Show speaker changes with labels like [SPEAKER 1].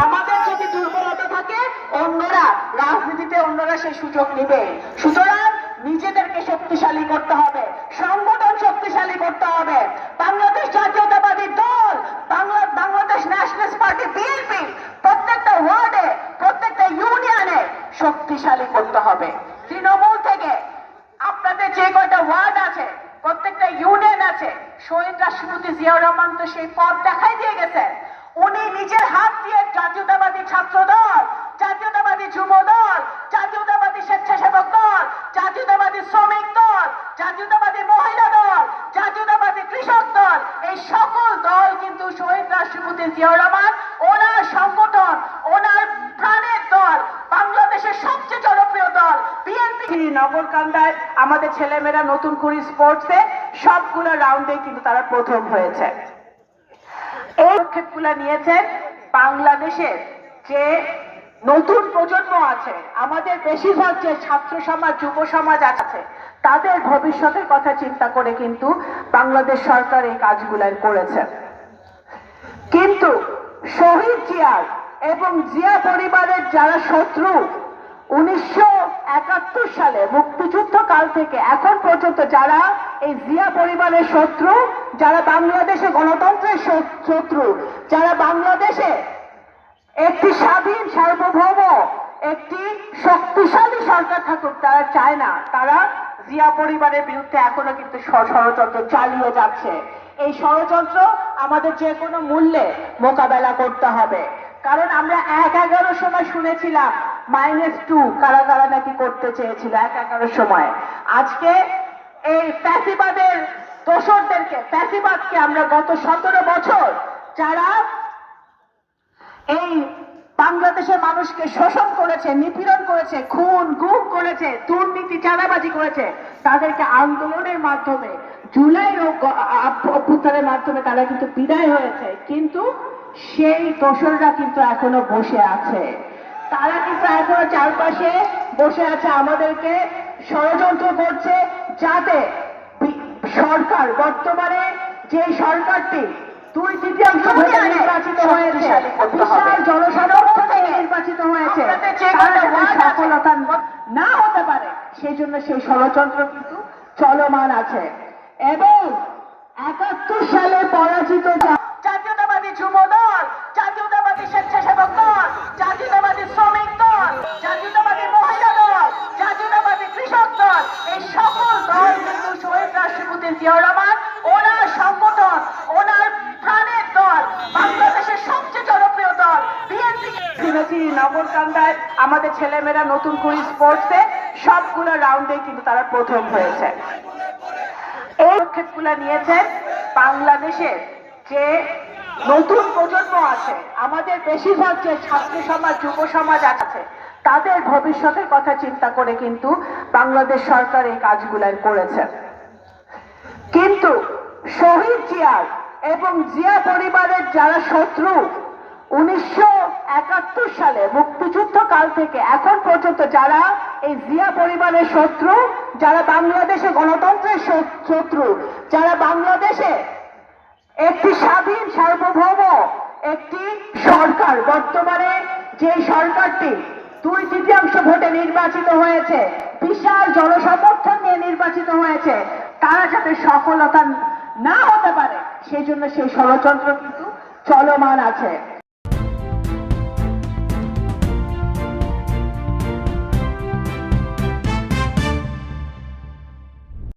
[SPEAKER 1] আমাদের যদি দুর্বলতা থাকে অন্যরা রাজনীতিতে অন্যরা সেই সুযোগ নেবে। সুতরাং নিজেদেরকে শক্তিশালী করতে হবে, সংগঠন শক্তিশালী করতে হবে। বাংলাদেশ জাতীয়তাবাদী দল, বাংলাদেশ ন্যাশনালিস্ট পার্টি বিএনপি প্রত্যেকটা ওয়ার্ডে প্রত্যেকটা ইউনিয়নে শক্তিশালী করতে হবে। তৃণমূল থেকে আপনাদের যে কয়টা ওয়ার্ড আছে প্রত্যেকটা ইউনিয়ন আছে, শহীদ রাষ্ট্রপতি জিয়াউর রহমান তো সেই পথ দেখাই দিয়ে গেছেন। উনি নিজের হাত দিয়ে জাতীয়তাবাদী ছাত্র দল, জাতীয়তাবাদী যুব দল, জাতীয়তাবাদী স্বেচ্ছাসেবক দল, জাতীয়তাবাদী শ্রমিক দল, জাতীয়তাবাদী মহিলা দল, জাতীয়তাবাদী কৃষক দল, এই সকল দল কিন্তু শহীদ রাষ্ট্রপতি জিয়াউর রহমান ওনার সংগঠন, ওনার প্রাণের দল, বাংলাদেশের সবচেয়ে জনপ্রিয় দল বিএনপি। নগরকান্দায় আমাদের ছেলেমেয়েরা নতুন করে স্পোর্টসে সবগুলো রাউন্ডে কিন্তু তারা প্রথম হয়েছে। এই পদক্ষেপগুলো নিয়েছেন বাংলাদেশের যে নতুন প্রজন্ম আছে, আমাদের বেশিরভাগ যে ছাত্র সমাজ যুব সমাজ আছে, তাদের ভবিষ্যতের কথা চিন্তা করে কিন্তু বাংলাদেশ সরকার এই কাজগুলো করেছে। কিন্তু শহীদ জিয়ার এবং জিয়া পরিবারের যারা শত্রু 1971 সালে মুক্তিযুদ্ধ কাল থেকে এখন পর্যন্ত যারা এই জিয়া পরিবারের শত্রু, যারা বাংলাদেশে গণতন্ত্রের শত্রু, যারা বাংলাদেশে একটি স্বাধীন সার্বভৌম একটি শক্তিশালী সরকার থাকুক তারা চায় না, তারা জিয়া পরিবারের বিরুদ্ধে এখনো কিন্তু ষড়যন্ত্র চালিয়ে যাচ্ছে। এই ষড়যন্ত্র আমাদের যে কোনো মূল্যে মোকাবেলা করতে হবে। কারণ আমরা 1-11 সময় শুনেছিলাম -2 কারা কারা নাকি করতে চেয়েছিল 1-11 সময়। আজকে এই ফ্যাসিবাদের দোসরদেরকে, ফ্যাসিবাদকে আমরা গত 17 বছর যারা এই বাংলাদেশের মানুষকে শোষণ করেছে, নিপীড়ন করেছে, খুন গুম করেছে, দুর্নীতি চাঁদাবাজি করেছে, তাদেরকে আন্দোলনের মাধ্যমে জুলাইয়ের অভ্যুত্থানের মাধ্যমে তারা কিন্তু বিদায় হয়েছে। কিন্তু সেই দোসররা কিন্তু এখনো বসে আছে, তারা কিন্তু এখনো চারপাশে বসে আছে, আমাদেরকে ষড়যন্ত্র করছে যাতে সরকার, বর্তমানে যে সরকারটি 2/3 ভোটে নির্বাচিত হয়েছে, বিশাল জনসমর্থনে নির্বাচিত হয়েছে, সফলতা না হতে পারে, সেই জন্য সেই ষড়যন্ত্র কিন্তু চলমান আছে। এবং 71 সালে পরাজিত জাতীয়তাবাদী যুব দল, জাতীয়তাবাদী স্বেচ্ছাসেবক দল, জাতীয়তাবাদী শ্রমিক দল, জাতীয়তাবাদী মহিলা দল, জাতীয়তাবাদী কৃষক দল, এই সকল দল কিন্তু শহীদ রাষ্ট্রপতি জিয়াউর রহমান ওনার সংগঠন, ওনার প্রাণের দল, বাংলাদেশের সবচেয়ে জনপ্রিয় দল বিএনপি। নগরকান্দায় আমাদের ছেলেমেয়েরা নতুন করে স্পোর্টসে সবগুলো রাউন্ডে কিন্তু তারা প্রথম হয়েছে। এই পদক্ষেপগুলো নিয়েছেন বাংলাদেশের যে নতুন প্রজন্ম আছে, আমাদের বেশিরভাগ যে ছাত্র সমাজ যুব সমাজ আছে, তাদের ভবিষ্যতের কথা চিন্তা করে কিন্তু বাংলাদেশ সরকার এই কাজগুলো করেছে। কিন্তু শহীদ জিয়ার এবং জিয়া পরিবারের যারা শত্রু 1971 সালে মুক্তিযুদ্ধ কাল থেকে এখন পর্যন্ত যারা এই জিয়া পরিবারের শত্রু, যারা বাংলাদেশে গণতন্ত্রের শত্রু, যারা বাংলাদেশে একটি স্বাধীন সার্বভৌম একটি সরকার, বর্তমানে যে সরকারটি 2/3 ভোটে নির্বাচিত হয়েছে, বিশাল জনসমর্থন নিয়ে নির্বাচিত হয়েছে, তারা যাতে সফলতা না হতে পারে, সেই জন্য সেই ষড়যন্ত্র কিন্তু চলমান আছে।